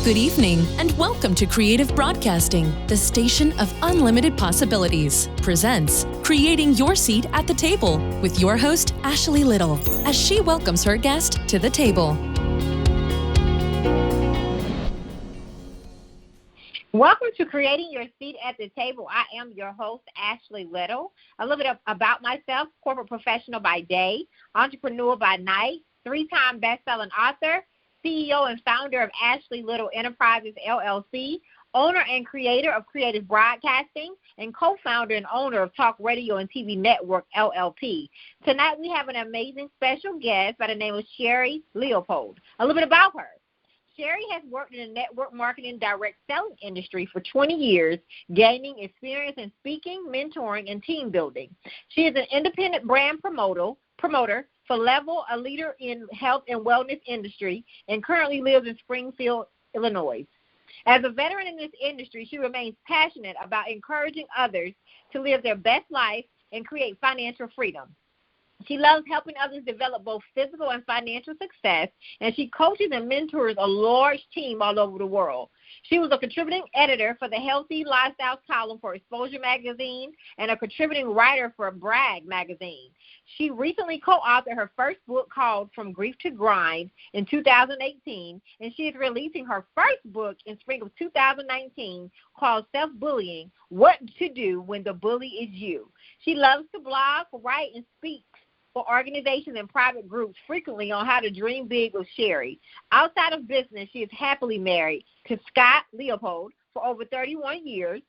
Good evening, and welcome to Creative Broadcasting, the station of unlimited possibilities, presents Creating Your Seat at the Table with your host, Ashley Little, as she welcomes her guest to the table. Welcome to Creating Your Seat at the Table. I am your host, Ashley Little. A little bit about myself: corporate professional by day, entrepreneur by night, 3-time best-selling author, CEO and founder of Ashley Little Enterprises, LLC, owner and creator of Creative Broadcasting, and co-founder and owner of Talk Radio and TV Network, LLP. Tonight we have an amazing special guest by the name of Sherri Leopold. A little bit about her. Sherri has worked in the network marketing direct selling industry for 20 years, gaining experience in speaking, mentoring, and team building. She is an independent brand promoter for Level, a leader in health and wellness industry, and currently lives in Springfield, Illinois. As a veteran in this industry, she remains passionate about encouraging others to live their best life and create financial freedom. She loves helping others develop both physical and financial success, and she coaches and mentors a large team all over the world. She was a contributing editor for the Healthy Lifestyles column for Exposure magazine and a contributing writer for Brag magazine. She recently co-authored her first book called From Grief to Grind in 2018, and she is releasing her first book in spring of 2019 called Self-Bullying: What to Do When the Bully Is You. She loves to blog, write, and speak for organizations and private groups frequently on how to dream big with Sherri. Outside of business, she is happily married to Scott Leopold for over 31 years.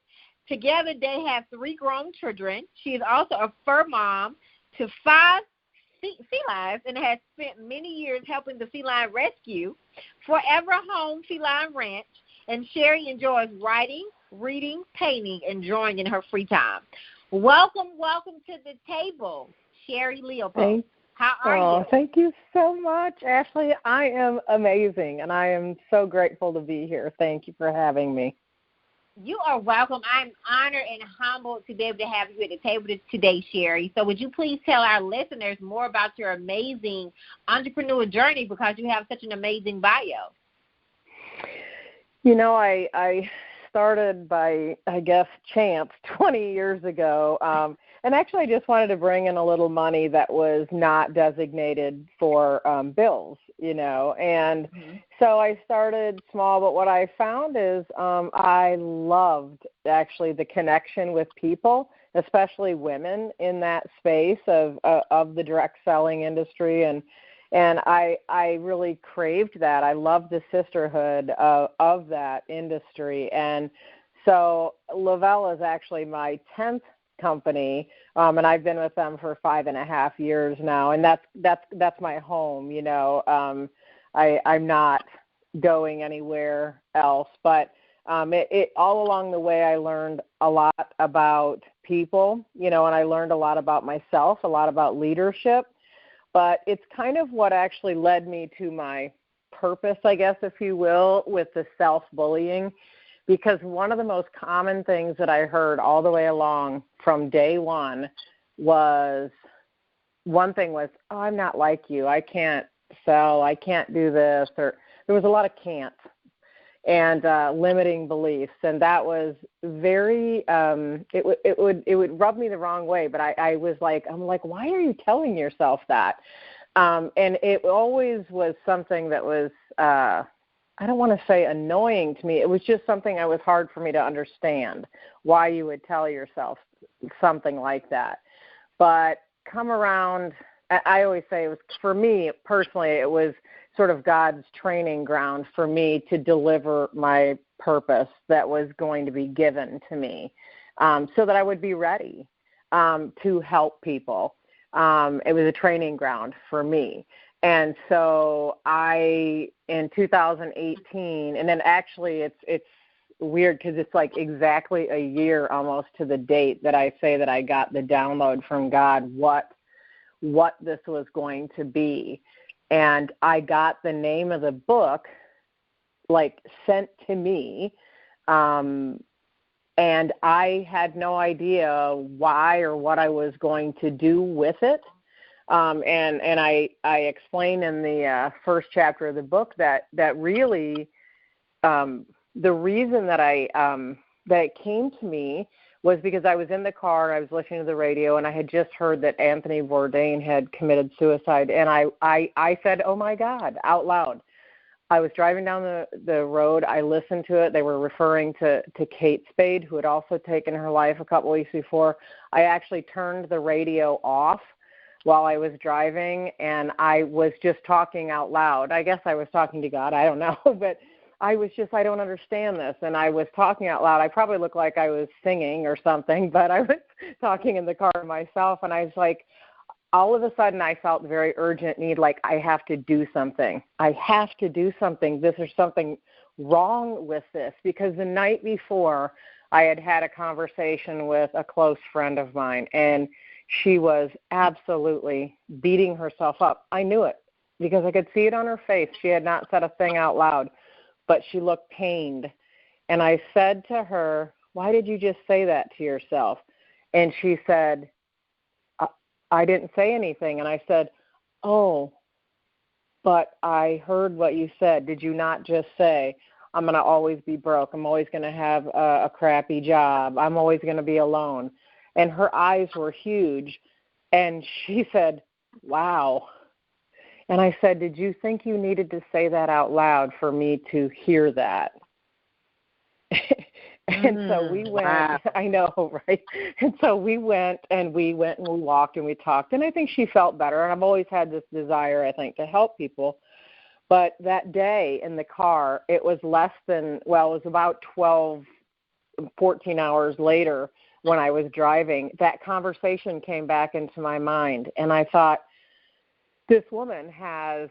Together, they have 3 grown children. She is also a fur mom to 5 felines and has spent many years helping the Feline Rescue, Forever Home Feline Ranch, and Sherri enjoys writing, reading, painting, and drawing in her free time. Welcome to the table, Sherri Leopold. How are you? Thank you so much, Ashley. I am amazing, and I am so grateful to be here. Thank you for having me. You are welcome. I'm honored and humbled to be able to have you at the table today, Sherri. So would you please tell our listeners more about your amazing entrepreneur journey, because you have such an amazing bio? You know, I started by, I guess, chance 20 years ago. And actually, I just wanted to bring in a little money that was not designated for bills, you know. And so I started small, but what I found is I loved, actually, the connection with people, especially women in that space of the direct selling industry. And I really craved that. I loved the sisterhood of that industry. And so Lavelle is actually my 10th company, and I've been with them for 5.5 years now, and that's my home. You know, I'm not going anywhere else, but it all along the way I learned a lot about people, you know, and I learned a lot about myself, a lot about leadership, but it's kind of what actually led me to my purpose, I guess, if you will, with the self-bullying. Because one of the most common things that I heard all the way along from day one was, oh, I'm not like you. I can't sell. I can't do this. Or there was a lot of can't and limiting beliefs. And that was very, it would rub me the wrong way. But I'm like, why are you telling yourself that? And it always was something that was, I don't want to say annoying to me. It was just something that was hard for me to understand, why you would tell yourself something like that. But come around, I always say it was, for me personally, it was sort of God's training ground for me to deliver my purpose that was going to be given to me, so that I would be ready to help people. It was a training ground for me. And so in 2018, and then actually it's weird because it's like exactly a year almost to the date that I say that I got the download from God what this was going to be. And I got the name of the book like sent to me, and I had no idea why or what I was going to do with it. And I explain in the first chapter of the book that really the reason that that it came to me was because I was in the car and I was listening to the radio, and I had just heard that Anthony Bourdain had committed suicide, and I said, "Oh my God," out loud. I was driving down the road. I listened to it. They were referring to Kate Spade, who had also taken her life a couple weeks before. I actually turned the radio off while I was driving, and I was just talking out loud. I guess I was talking to God. I don't know, but I was just, I don't understand this. And I was talking out loud. I probably looked like I was singing or something, but I was talking in the car myself, and I was like, all of a sudden I felt very urgent need, like I have to do something. I have to do something. There's something wrong with this, because the night before I had had a conversation with a close friend of mine, and she was absolutely beating herself up. I knew it because I could see it on her face. She had not said a thing out loud, but she looked pained. And I said to her, "Why did you just say that to yourself?" And she said, "I didn't say anything." And I said, "Oh, but I heard what you said. Did you not just say, I'm going to always be broke. I'm always going to have a crappy job. I'm always going to be alone?" And her eyes were huge. And she said, "Wow." And I said, "Did you think you needed to say that out loud for me to hear that?" And so we went, wow. I know, right? And so we went and we walked and we talked. And I think she felt better. And I've always had this desire, I think, to help people. But that day in the car, it was it was about 12, 14 hours later when I was driving, that conversation came back into my mind. And I thought, this woman has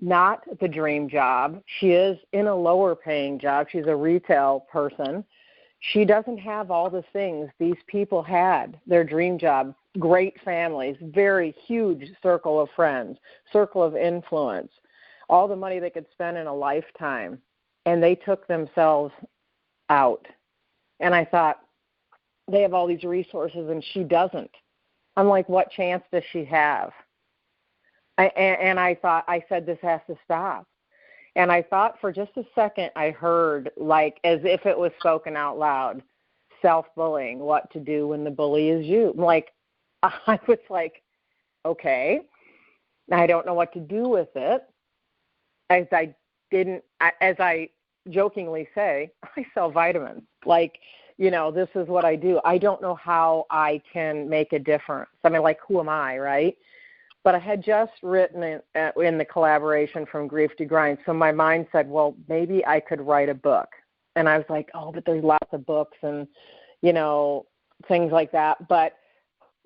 not the dream job. She is in a lower paying job. She's a retail person. She doesn't have all the things these people had, their dream job, great families, very huge circle of friends, circle of influence, all the money they could spend in a lifetime. And they took themselves out. And I thought, they have all these resources and she doesn't. I'm like, what chance does she have? I said, this has to stop. And I thought for just a second, I heard, like, as if it was spoken out loud, self-bullying, what to do when the bully is you. Like, I was like, okay, I don't know what to do with it. As I jokingly say, I sell vitamins. Like, this is what I do. I don't know how I can make a difference. I mean, like, who am I, right? But I had just written in the collaboration From Grief to Grind, so my mind said, well, maybe I could write a book. And I was like, oh, but there's lots of books and, things like that. But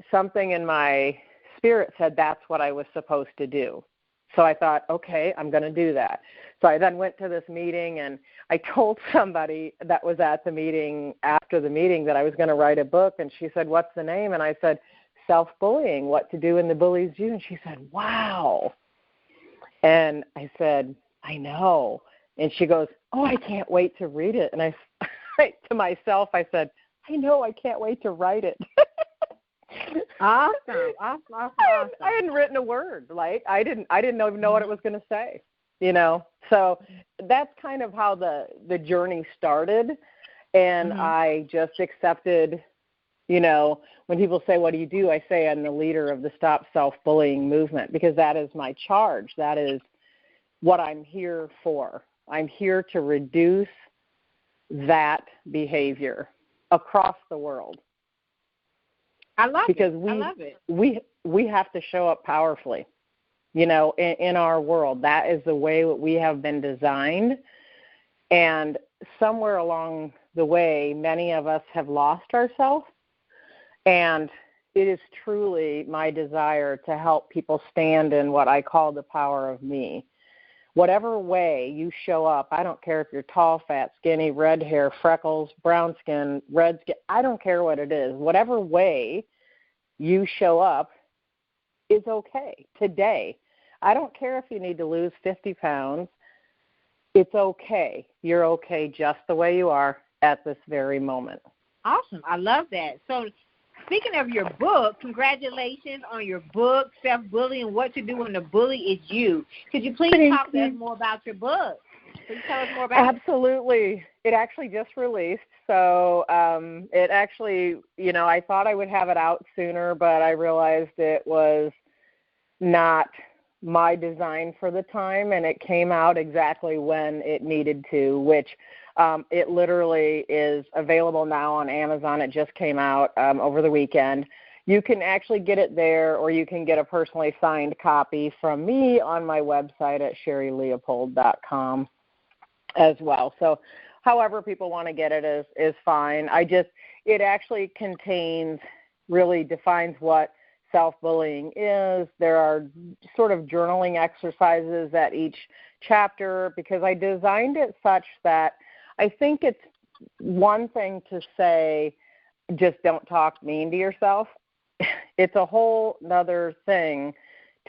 something in my spirit said that's what I was supposed to do. So I thought, okay, I'm going to do that. So I then went to this meeting, and I told somebody that was at the meeting after the meeting that I was going to write a book. And she said, what's the name? And I said, Self-Bullying, What to Do When the Bully's You. And she said, wow. And I said, I know. And she goes, oh, I can't wait to read it. And I to myself, I said, I know, I can't wait to write it. Awesome. I hadn't written a word. Like, I didn't even know what it was going to say, So that's kind of how the journey started. And I just accepted, when people say, what do you do? I say I'm the leader of the Stop Self-Bullying movement, because that is my charge. That is what I'm here for. I'm here to reduce that behavior across the world. I love it. We have to show up powerfully, in our world. That is the way we have been designed. And somewhere along the way, many of us have lost ourselves. And it is truly my desire to help people stand in what I call the power of me. Whatever way you show up, I don't care if you're tall, fat, skinny, red hair, freckles, brown skin, red skin, I don't care what it is. Whatever way you show up is okay today. I don't care if you need to lose 50 pounds. It's okay. You're okay just the way you are at this very moment. Awesome. I love that. So speaking of your book, congratulations on your book, Self-Bullying, What to Do When the Bully Is You. Could you please talk to us more about your book? Can you tell us more about it? Absolutely. It actually just released. So it actually, I thought I would have it out sooner, but I realized it was not my design for the time, and it came out exactly when it needed to, which it literally is available now on Amazon. It just came out over the weekend. You can actually get it there, or you can get a personally signed copy from me on my website at sherrileopold.com as well. So however people want to get it is fine. It actually really defines what self-bullying is. There are sort of journaling exercises at each chapter, because I designed it such that I think it's one thing to say, just don't talk mean to yourself. It's a whole nother thing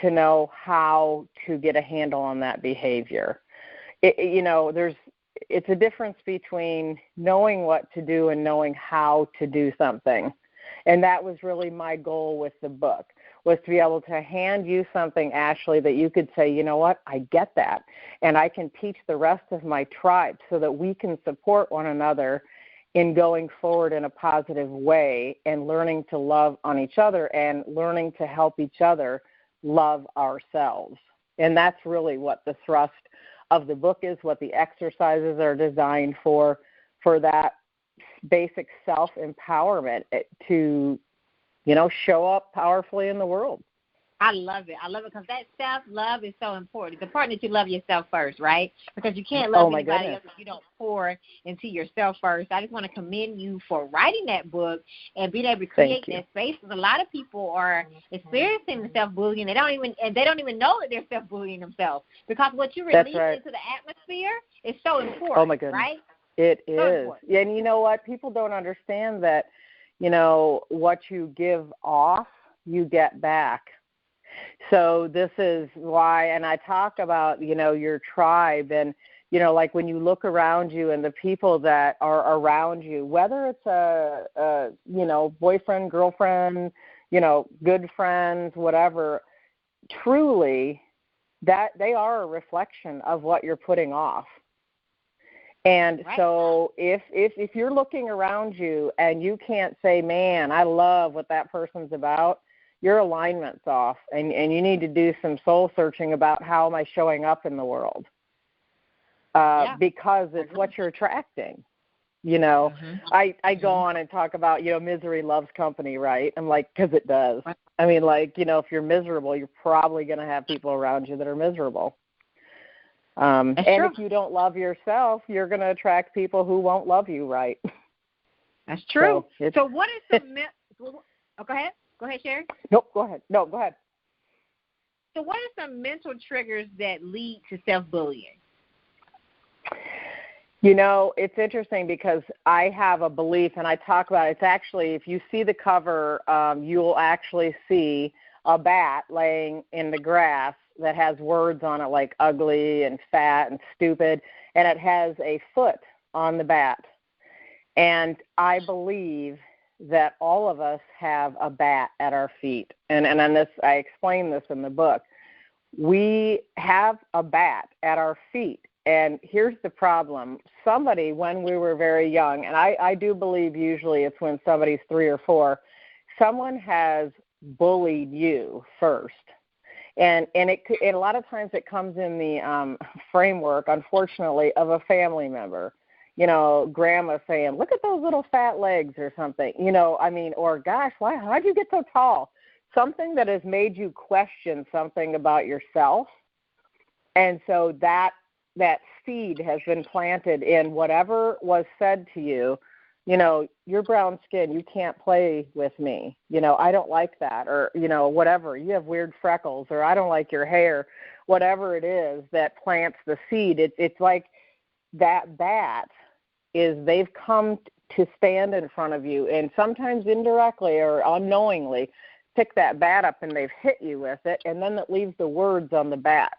to know how to get a handle on that behavior. It's a difference between knowing what to do and knowing how to do something. And that was really my goal with the book, was to be able to hand you something, Ashley, that you could say, you know what, I get that. And I can teach the rest of my tribe so that we can support one another in going forward in a positive way and learning to love on each other and learning to help each other love ourselves. And that's really what the thrust of the book is, what the exercises are designed for that basic self-empowerment to, show up powerfully in the world. I love it. Because that self-love is so important. The part that you love yourself first, right? Because you can't love anybody else if you don't pour into yourself first. I just want to commend you for writing that book and being able to create that space. Because a lot of people are experiencing self-bullying. They don't even know that they're self-bullying themselves. Because what you release into the atmosphere is so important. Oh my goodness. Right? It is. And you know what? People don't understand that, what you give off, you get back. So this is why, and I talk about, your tribe and, like when you look around you and the people that are around you, whether it's a boyfriend, girlfriend, good friends, whatever, truly that they are a reflection of what you're putting off. And so if you're looking around you and you can't say, man, I love what that person's about, your alignment's off, and you need to do some soul searching about how am I showing up in the world, because it's what you're attracting. I go on and talk about, misery loves company, right? I'm like, because it does. I mean, if you're miserable, you're probably going to have people around you that are miserable. And if you don't love yourself, you're going to attract people who won't love you right. That's true. So what is the go ahead. Go ahead, Sherri. Nope, go ahead. No, go ahead. So what are some mental triggers that lead to self-bullying? It's interesting because I have a belief, and I talk about it. It's actually, if you see the cover, you'll actually see a bat laying in the grass that has words on it like ugly and fat and stupid, and it has a foot on the bat. And I believe that all of us have a bat at our feet. And on this, I explain this in the book. We have a bat at our feet. And here's the problem. Somebody, when we were very young, and I do believe usually it's when somebody's 3 or 4, someone has bullied you first. And a lot of times it comes in the framework, unfortunately, of a family member. Grandma saying, look at those little fat legs or something, or gosh, how'd you get so tall? Something that has made you question something about yourself. And so that seed has been planted in whatever was said to you, you're brown skin, you can't play with me, I don't like that, or, whatever, you have weird freckles, or I don't like your hair, whatever it is that plants the seed. It's like that bat is they've come to stand in front of you and sometimes indirectly or unknowingly pick that bat up and they've hit you with it, and then it leaves the words on the bat.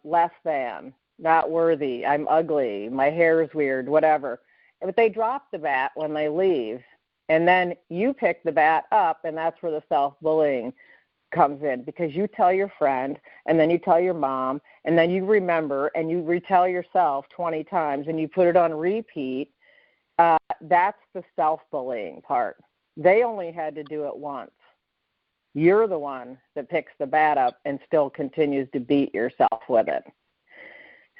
Less than, not worthy, I'm ugly, my hair is weird, whatever. But they drop the bat when they leave, and then you pick the bat up, and that's where the self-bullying comes in, because you tell your friend, and then you tell your mom, and then you remember, and you retell yourself 20 times, and you put it on repeat. That's the self-bullying part. They only had to do it once. You're the one that picks the bat up and still continues to beat yourself with it.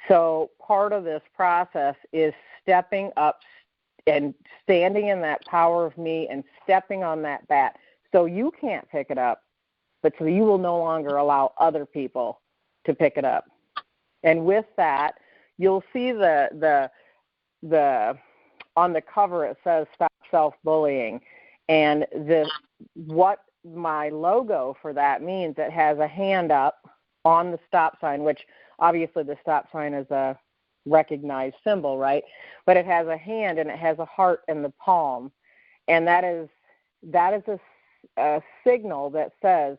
So part of this process is stepping up and standing in that power of me and stepping on that bat so you can't pick it up, but so you will no longer allow other people to pick it up. And with that, you'll see the on the cover it says Stop Self-Bullying, and what my logo for that means, it has a hand up on the stop sign, which obviously the stop sign is a recognized symbol, right? But it has a hand and it has a heart in the palm, and that is a signal that says,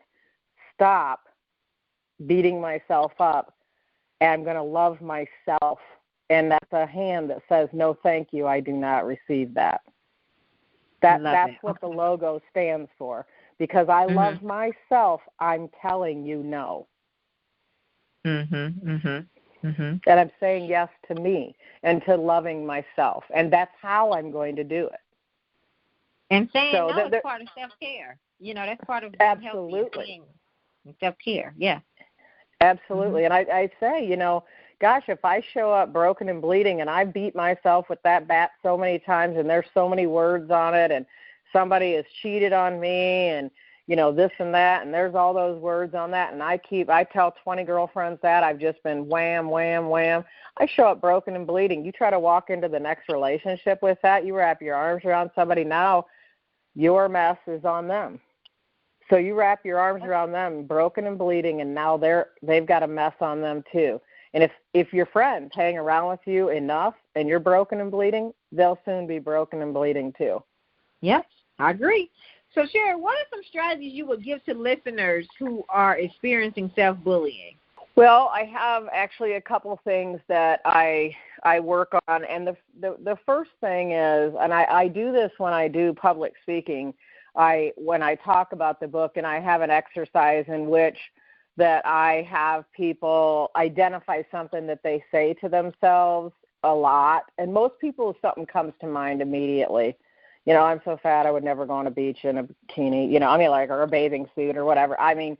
stop beating myself up, and I'm going to love myself. And that's a hand that says, no, thank you, I do not receive that. That's what the logo stands for. Because I love myself, I'm telling you no. And I'm saying yes to me and to loving myself. And that's how I'm going to do it. And saying no is part of self-care. That's part of absolutely self-care, yeah. Absolutely. And I say, gosh, if I show up broken and bleeding and I beat myself with that bat so many times and there's so many words on it and somebody has cheated on me and, this and that, and there's all those words on that, and I tell 20 girlfriends that, I've just been wham, wham, wham. I show up broken and bleeding. You try to walk into the next relationship with that, you wrap your arms around somebody, now your mess is on them. So you wrap your arms around them, broken and bleeding, and now they've got a mess on them too. And if your friends hang around with you enough and you're broken and bleeding, they'll soon be broken and bleeding too. Yes, I agree. So, Sherri, what are some strategies you would give to listeners who are experiencing self-bullying? Well, I have actually a couple things that I work on. And the first thing is, and I do this when I do public speaking, when I talk about the book, and I have an exercise in which that I have people identify something that they say to themselves a lot. And most people, something comes to mind immediately. I'm so fat I would never go on a beach in a bikini, or a bathing suit or whatever. I'm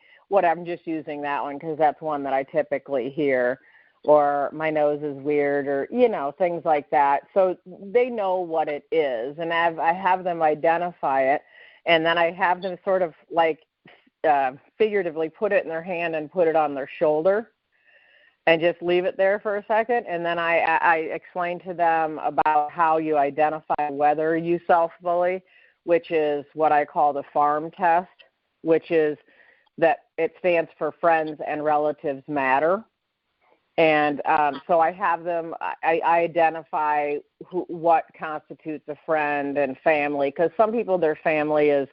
just using that one because that's one that I typically hear. Or my nose is weird, or, things like that. So they know what it is, and I have them identify it, and then I have them sort of figuratively put it in their hand and put it on their shoulder and just leave it there for a second. And then I explain to them about how you identify whether you self-bully, which is what I call the FARM test, which is that it stands for Friends and Relatives Matter. And so I have them, I identify what constitutes a friend and family, because some people, their family is,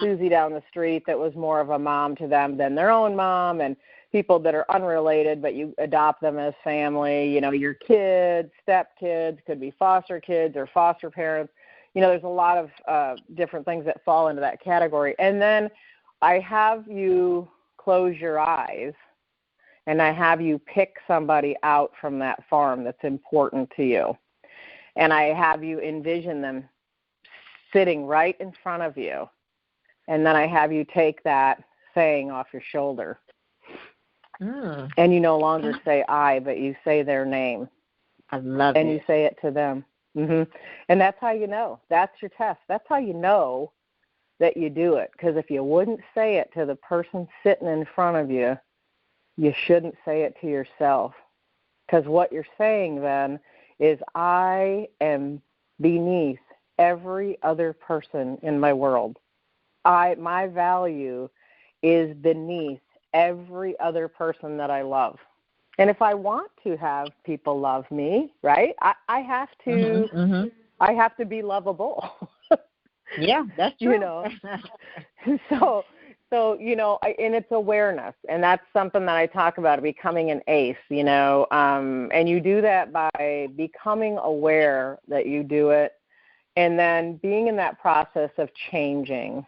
Susie down the street that was more of a mom to them than their own mom, and people that are unrelated, but you adopt them as family, your kids, stepkids, could be foster kids or foster parents. There's a lot of different things that fall into that category. And then I have you close your eyes, and I have you pick somebody out from that farm that's important to you. And I have you envision them sitting right in front of you. And then I have you take that saying off your shoulder. And you no longer say I, but you say their name. I love it. And you say it to them. And that's how you know. That's your test. That's how you know that you do it. Because if you wouldn't say it to the person sitting in front of you, you shouldn't say it to yourself. Because what you're saying then is, I am beneath every other person in my world. My value is beneath every other person that I love. And if I want to have people love me, right, I have to I have to be lovable. Yeah, that's true. So and it's awareness, and that's something that I talk about, becoming an ace, and you do that by becoming aware that you do it, and then being in that process of changing.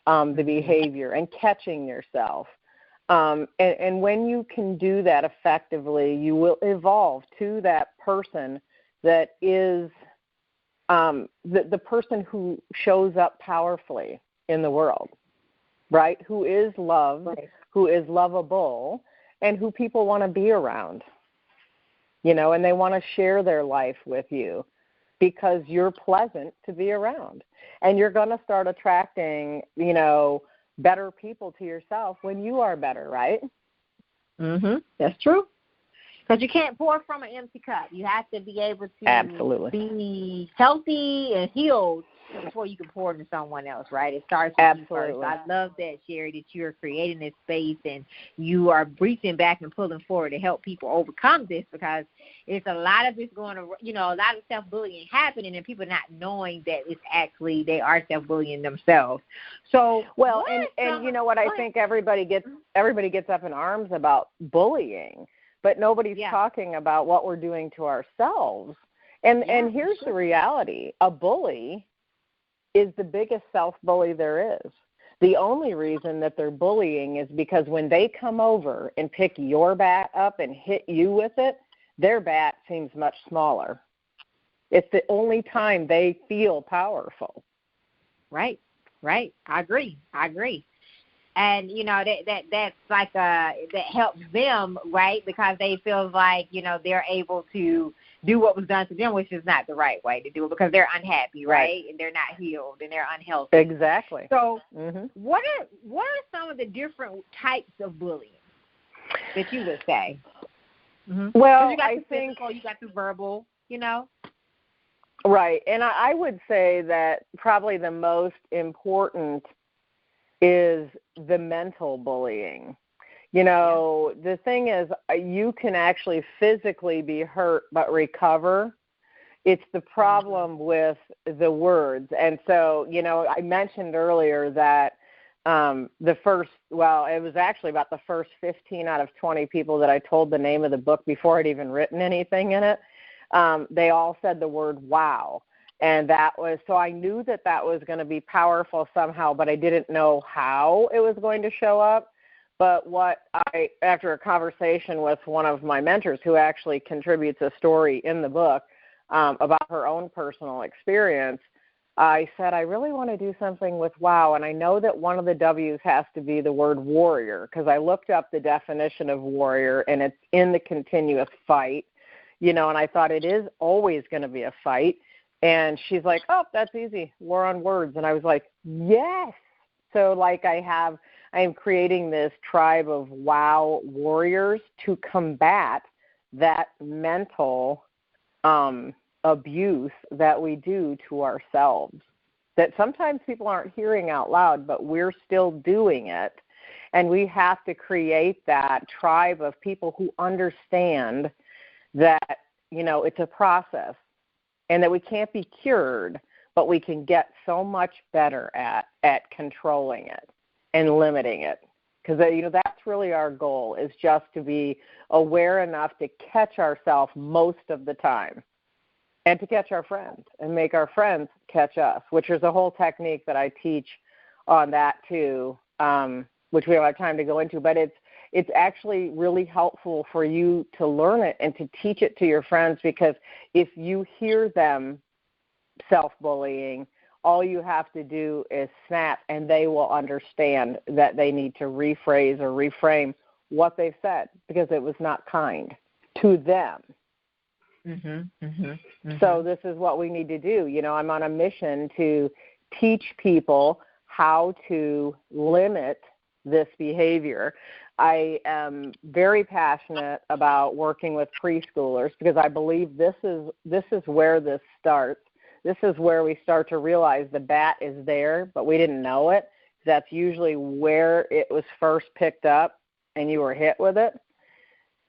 the behavior and catching yourself. And when you can do that effectively, you will evolve to that person that is the person who shows up powerfully in the world, right? Who is loved, right, who is lovable, and who people want to be around, and they want to share their life with you because you're pleasant to be around. And you're going to start attracting, better people to yourself when you are better, right? That's true. Because you can't pour from an empty cup. You have to be able to Absolutely be healthy and healed before you can pour into someone else, right? It starts with Absolutely. you first. I love that, Sherri, that you're creating this space and you are reaching back and pulling forward to help people overcome this, because it's a lot of this going to, a lot of self-bullying happening and people not knowing that it's actually they are self-bullying themselves. So, well, and you know what, I think everybody gets up in arms about bullying, but nobody's talking about what we're doing to ourselves. And here's the reality. A bully is the biggest self-bully there is. The only reason that they're bullying is because when they come over and pick your bat up and hit you with it, their bat seems much smaller. It's the only time they feel powerful. Right. I agree. And, that's like that helps them, right, because they feel like, they're able to do what was done to them, which is not the right way to do it because they're unhappy, right? And they're not healed and they're unhealthy. Exactly. So what are some of the different types of bullying that you would say? Well, you got I think physical, you got the verbal, Right. And I would say that probably the most important is the mental bullying. The thing is, you can actually physically be hurt but recover. It's the problem with the words. And so, I mentioned earlier that it was actually about the first 15 out of 20 people that I told the name of the book before I'd even written anything in it. They all said the word wow. And so I knew that was going to be powerful somehow, but I didn't know how it was going to show up. But after a conversation with one of my mentors who actually contributes a story in the book about her own personal experience, I said, I really want to do something with wow. And I know that one of the W's has to be the word warrior, because I looked up the definition of warrior and it's in the continuous fight, and I thought it is always going to be a fight. And she's like, oh, that's easy, war on words. And I was like, yes. So I am creating this tribe of wow warriors to combat that mental abuse that we do to ourselves, that sometimes people aren't hearing out loud, but we're still doing it. And we have to create that tribe of people who understand that, it's a process and that we can't be cured, but we can get so much better at controlling it and limiting it. Because, that's really our goal, is just to be aware enough to catch ourselves most of the time and to catch our friends and make our friends catch us, which is a whole technique that I teach on that too, which we don't have time to go into. But it's actually really helpful for you to learn it and to teach it to your friends, because if you hear them self-bullying, all you have to do is snap and they will understand that they need to rephrase or reframe what they've said, because it was not kind to them. So this is what we need to do. I'm on a mission to teach people how to limit this behavior. I am very passionate about working with preschoolers, because I believe this is where this starts. This is where we start to realize the bat is there, but we didn't know it. That's usually where it was first picked up and you were hit with it.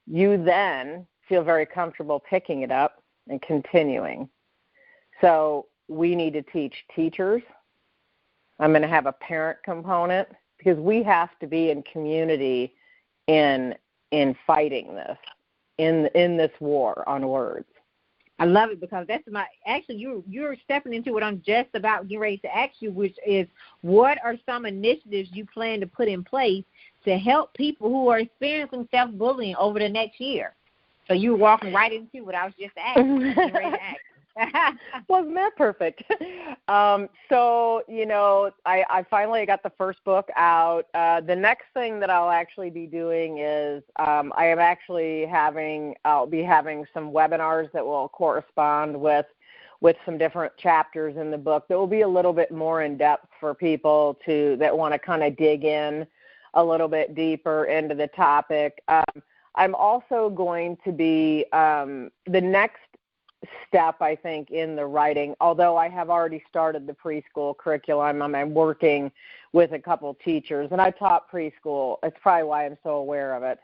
You then feel very comfortable picking it up and continuing. So we need to teach teachers. I'm going to have a parent component, because we have to be in community in fighting this, in this war on words. I love it because that's you're stepping into what I'm just about getting ready to ask you, which is what are some initiatives you plan to put in place to help people who are experiencing self-bullying over the next year? So you were walking right into what I was just asking. Getting ready to ask. Wasn't that perfect? So, I finally got the first book out. The next thing that I'll actually be doing is I'll be having some webinars that will correspond with some different chapters in the book that will be a little bit more in depth for people that want to kind of dig in a little bit deeper into the topic. I'm also going to be the next step, I think, in the writing, although I have already started the preschool curriculum. I'm working with a couple teachers, and I taught preschool. It's probably why I'm so aware of it,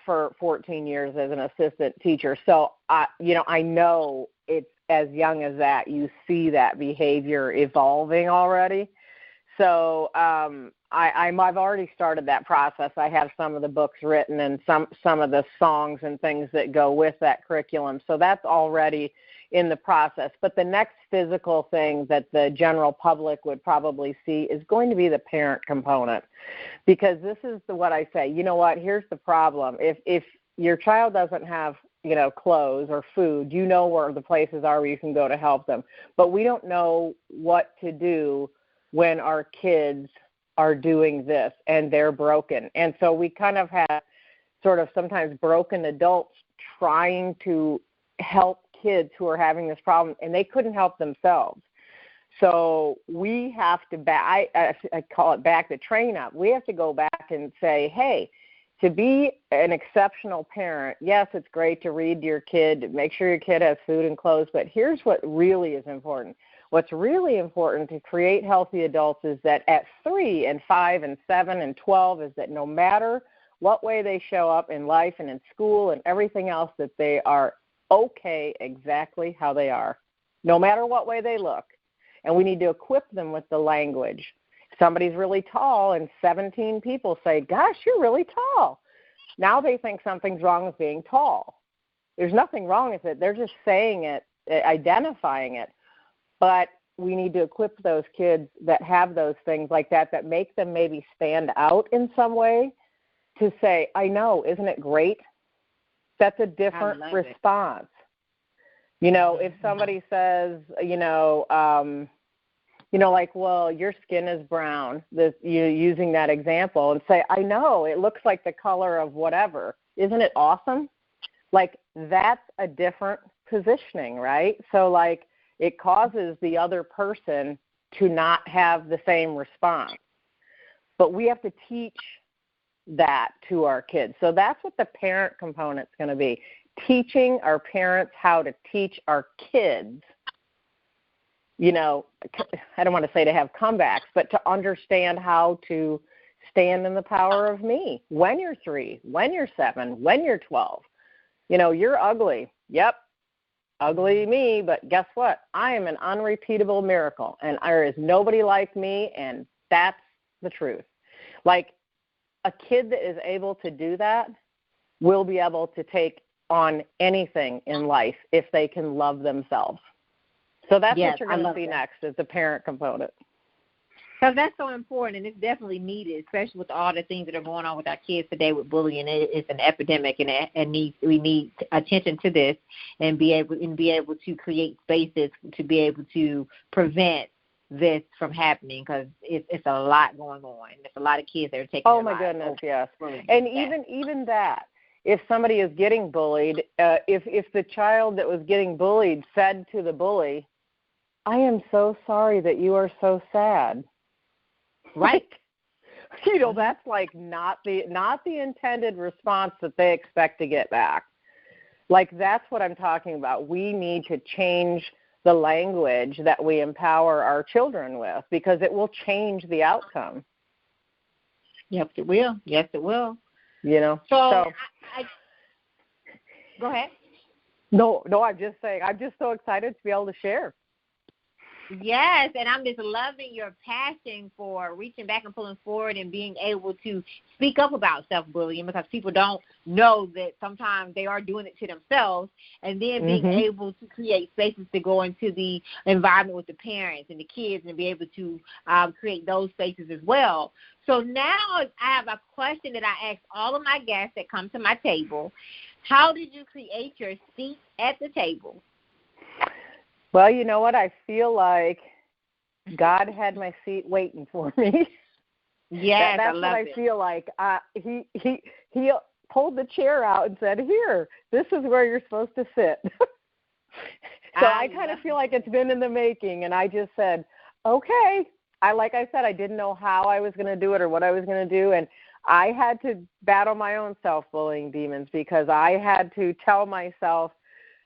for 14 years as an assistant teacher. So, I know it's as young as that. You see that behavior evolving already. So I've already started that process. I have some of the books written and some of the songs and things that go with that curriculum. So that's already in the process. But the next physical thing that the general public would probably see is going to be the parent component, because this is what I say. You know what? Here's the problem. If your child doesn't have clothes or food, where the places are where you can go to help them. But we don't know what to do when our kids are doing this and they're broken. And so we kind of have sort of sometimes broken adults trying to help kids who are having this problem, and they couldn't help themselves. So we have to I call it back the train up. We have to go back and say, hey, to be an exceptional parent, yes, it's great to read to your kid, make sure your kid has food and clothes, but here's what really is important. What's really important to create healthy adults is that at 3 and 5 and 7 and 12 is that no matter what way they show up in life and in school and everything else, that they are okay exactly how they are, no matter what way they look. And we need to equip them with the language. If somebody's really tall and 17 people say, gosh, you're really tall, now they think something's wrong with being tall. There's nothing wrong with it. They're just saying it, identifying it. But we need to equip those kids that have those things like that make them maybe stand out in some way to say, I know, isn't it great? That's a different response. If somebody says, like, well, your skin is brown, using that example, and say, I know, it looks like the color of whatever. Isn't it awesome? Like, that's a different positioning, right? So, like, it causes the other person to not have the same response. But we have to teach that to our kids. So that's what the parent component's going to be, teaching our parents how to teach our kids, I don't want to say to have comebacks, but to understand how to stand in the power of me when you're 3, when you're 7, when you're 12. You're ugly. Yep. Ugly me, but guess what? I am an unrepeatable miracle, and there is nobody like me, and that's the truth. Like, a kid that is able to do that will be able to take on anything in life if they can love themselves. So that's what you're going to see next is the parent component. So that's so important, and it's definitely needed, especially with all the things that are going on with our kids today with bullying. It's an epidemic, and we need attention to this, and be able to create spaces to be able to prevent this from happening, because it's a lot going on. There's a lot of kids that are taking. Oh my goodness, yes. And even that, if somebody is getting bullied, if the child that was getting bullied said to the bully, "I am so sorry that you are so sad." Right. That's like not the intended response that they expect to get back. Like, that's what I'm talking about. We need to change the language that we empower our children with, because it will change the outcome. Yes, it will. Yes, it will. So go ahead. No, I'm just saying, I'm just so excited to be able to share. Yes, and I'm just loving your passion for reaching back and pulling forward and being able to speak up about self-bullying, because people don't know that sometimes they are doing it to themselves, and then being able to create spaces to go into the environment with the parents and the kids and be able to create those spaces as well. So now I have a question that I ask all of my guests that come to my table. How did you create your seat at the table? Well, you know what? I feel like God had my seat waiting for me. Yes, that's I love what it. I feel like. He pulled the chair out and said, "Here, this is where you're supposed to sit." So I kind of feel like it's been in the making, and I just said, "Okay." Like I said, I didn't know how I was going to do it or what I was going to do, and I had to battle my own self-bullying demons, because I had to tell myself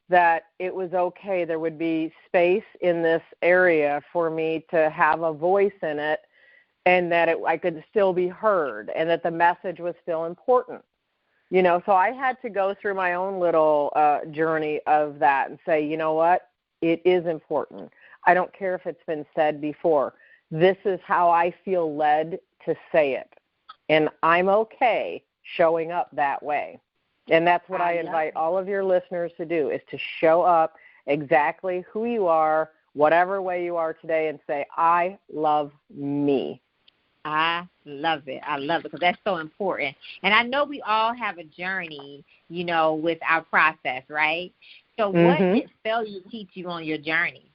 that it was okay. There would be space in this area for me to have a voice in it, and that I could still be heard, and that the message was still important. You know, so I had to go through my own little journey of that and say, you know what, it is important. I don't care if it's been said before. This is how I feel led to say it, and I'm okay showing up that way. And that's what I invite all of your listeners to do, is to show up exactly who you are, whatever way you are today, and say, I love me. I love it. I love it, because that's so important. And I know we all have a journey, you know, with our process, right? So what did failure teach you on your journey?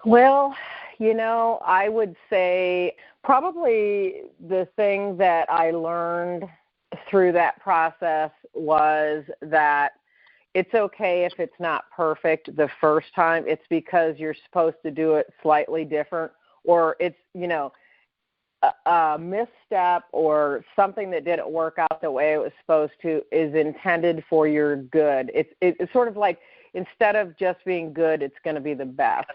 Well, you know, I would say probably the thing that I learned through that process was that it's okay if it's not perfect the first time. It's because you're supposed to do it slightly different, or it's, you know, a misstep or something that didn't work out the way it was supposed to is intended for your good. It's sort of like, instead of just being good, it's going to be the best.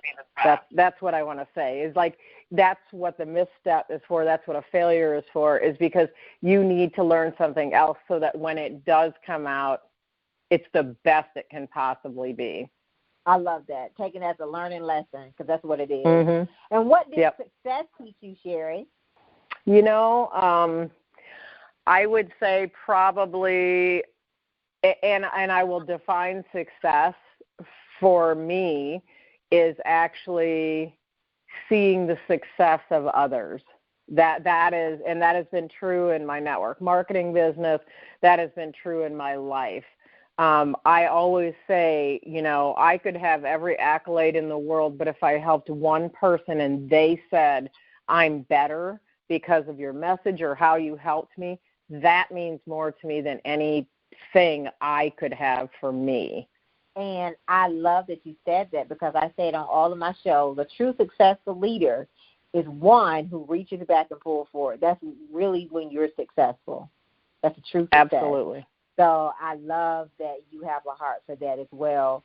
That's what I want to say. Is like, that's what the misstep is for. That's what a failure is for, is because you need to learn something else so that when it does come out, it's the best it can possibly be. I love that. Taking it as a learning lesson, because that's what it is. And what did success teach you, Sherri? You know, I would say probably, and I will define success for me, is actually seeing the success of others. That has been true in my network marketing business. That has been true in my life. I always say, you know, I could have every accolade in the world, but if I helped one person and they said, I'm better because of your message or how you helped me, that means more to me than anything I could have for me. And I love that you said that, because I say it on all of my shows. A true successful leader is one who reaches back and pulls forward. That's really when you're successful. That's a true success. Absolutely. So I love that you have a heart for that as well.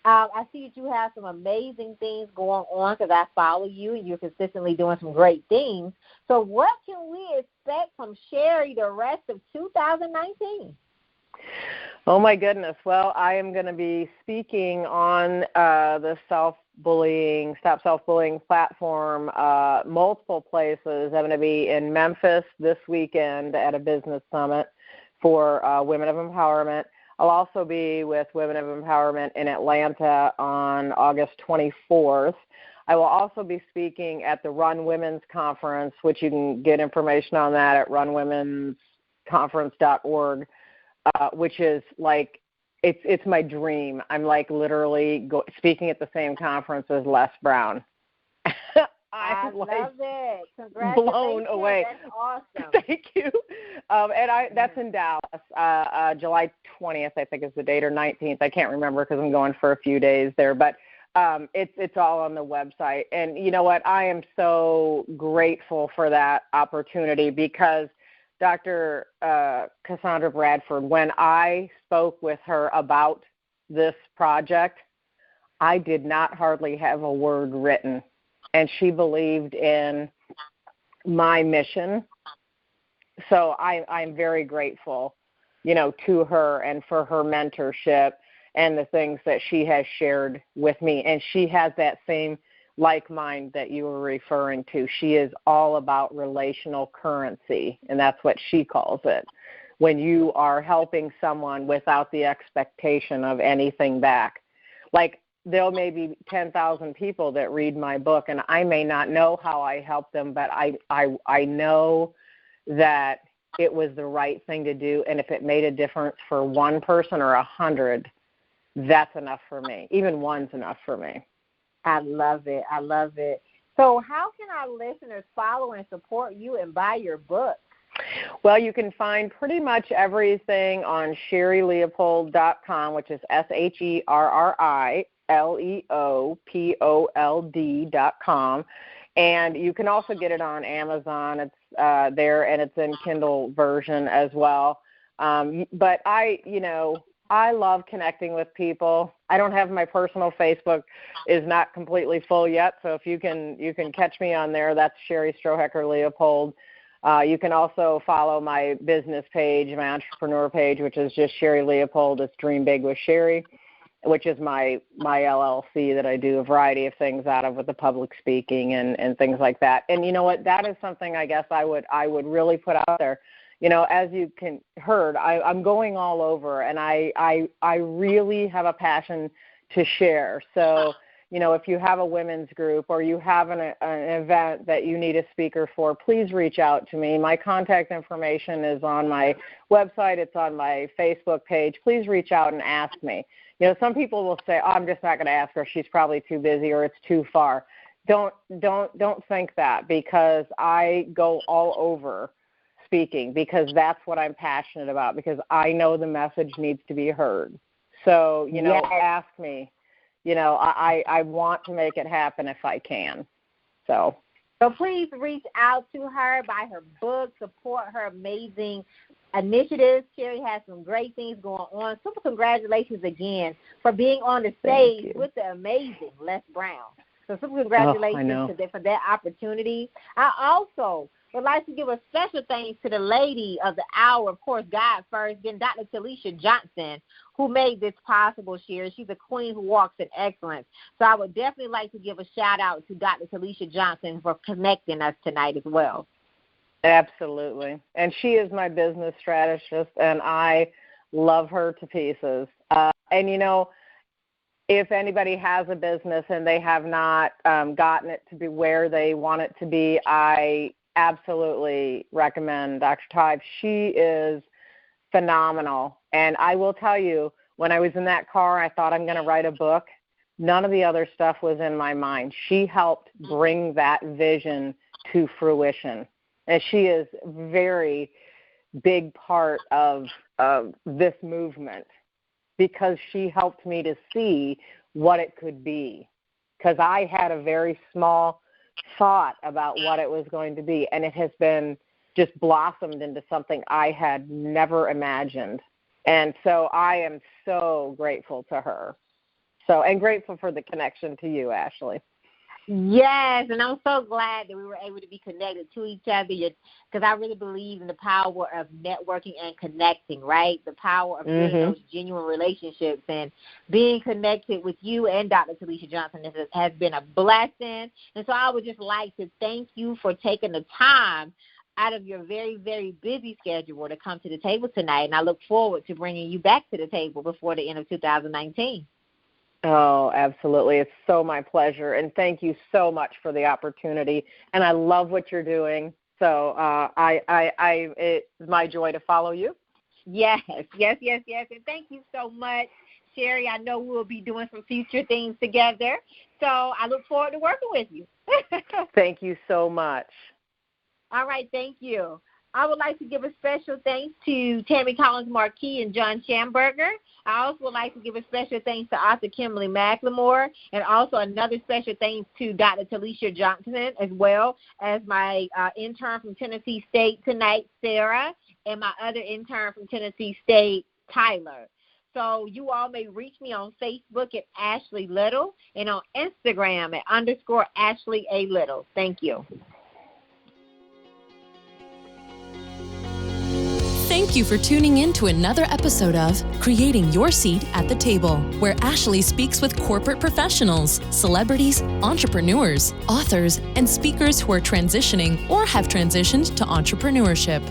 I see that you have some amazing things going on, because I follow you and you're consistently doing some great things. So what can we expect from Sherri the rest of 2019? Oh, my goodness. Well, I am going to be speaking on the Stop Self-Bullying platform, multiple places. I'm going to be in Memphis this weekend at a business summit for Women of Empowerment. I'll also be with Women of Empowerment in Atlanta on August 24th. I will also be speaking at the Run Women's Conference, which you can get information on that at runwomensconference.org, which is like, it's my dream. I'm like literally speaking at the same conference as Les Brown. I love it. Congratulations. Blown away. That's awesome. Thank you. That's in Dallas, July 20th, I think is the date, or 19th. I can't remember because I'm going for a few days there. But it's all on the website. And you know what? I am so grateful for that opportunity, because Dr. Cassandra Bradford, when I spoke with her about this project, I did not hardly have a word written. And she believed in my mission. So I'm very grateful, you know, to her and for her mentorship and the things that she has shared with me. And she has that same like mind that you were referring to. She is all about relational currency, and that's what she calls it. When you are helping someone without the expectation of anything back. Like, there may be 10,000 people that read my book, and I may not know how I help them, but I know that it was the right thing to do, and if it made a difference for one person or 100, that's enough for me. Even one's enough for me. I love it. I love it. So how can our listeners follow and support you and buy your book? Well, you can find pretty much everything on SherriLeopold.com, which is SherriLeopold.com. And you can also get it on Amazon. It's there, and it's in Kindle version as well. But I love connecting with people. I don't have my personal Facebook is not completely full yet, so if you can catch me on there, that's Sherri Strohecker Leopold. You can also follow my business page, my entrepreneur page, which is just Sherri Leopold. It's Dream Big with Sherri, which is my LLC that I do a variety of things out of with the public speaking and things like that. And you know what? That is something I guess I would really put out there. As you heard, I'm going all over, and I really have a passion to share. So, if you have a women's group or you have an event that you need a speaker for, please reach out to me. My contact information is on my website. It's on my Facebook page. Please reach out and ask me. Some people will say, "Oh, I'm just not going to ask her. She's probably too busy or it's too far." Don't think that, because I go all over speaking, because that's what I'm passionate about, because I know the message needs to be heard. So, Yes. Ask me. I want to make it happen if I can. So please reach out to her, buy her book, support her amazing initiatives. Sherri has some great things going on. Super congratulations again for being on the stage with the amazing Les Brown. So super congratulations for that opportunity. I also would like to give a special thanks to the lady of the hour, of course, God first, then Dr. Talisha Johnson, who made this possible, Sherri. She's a queen who walks in excellence. So I would definitely like to give a shout-out to Dr. Talisha Johnson for connecting us tonight as well. Absolutely. And she is my business strategist, and I love her to pieces. If anybody has a business and they have not gotten it to be where they want it to be, I absolutely recommend Dr. Tibe. She is phenomenal. And I will tell you, when I was in that car, I thought I'm going to write a book. None of the other stuff was in my mind. She helped bring that vision to fruition. And she is a very big part of this movement, because she helped me to see what it could be. Because I had a very small thought about what it was going to be, and it has been just blossomed into something I had never imagined. And so I am so grateful to her. And grateful for the connection to you, Ashley. Yes, and I'm so glad that we were able to be connected to each other, because I really believe in the power of networking and connecting, right? The power of building those genuine relationships, and being connected with you and Dr. Talisha Johnson has been a blessing. And so I would just like to thank you for taking the time out of your very, very busy schedule to come to the table tonight, and I look forward to bringing you back to the table before the end of 2019. Oh, absolutely. It's so my pleasure. And thank you so much for the opportunity. And I love what you're doing. So it's my joy to follow you. Yes. And thank you so much, Sherri. I know we'll be doing some future things together. So I look forward to working with you. Thank you so much. All right. Thank you. I would like to give a special thanks to Tammy Collins-Marquis and John Schamberger. I also would like to give a special thanks to Author Kimberly McLemore, and also another special thanks to Dr. Talisha Johnson, as well as my intern from Tennessee State tonight, Sarah, and my other intern from Tennessee State, Tyler. So you all may reach me on Facebook at Ashley Little and on Instagram at _Ashley A. Little. Thank you. Thank you for tuning in to another episode of Creating Your Seat at the Table, where Ashley speaks with corporate professionals, celebrities, entrepreneurs, authors, and speakers who are transitioning or have transitioned to entrepreneurship.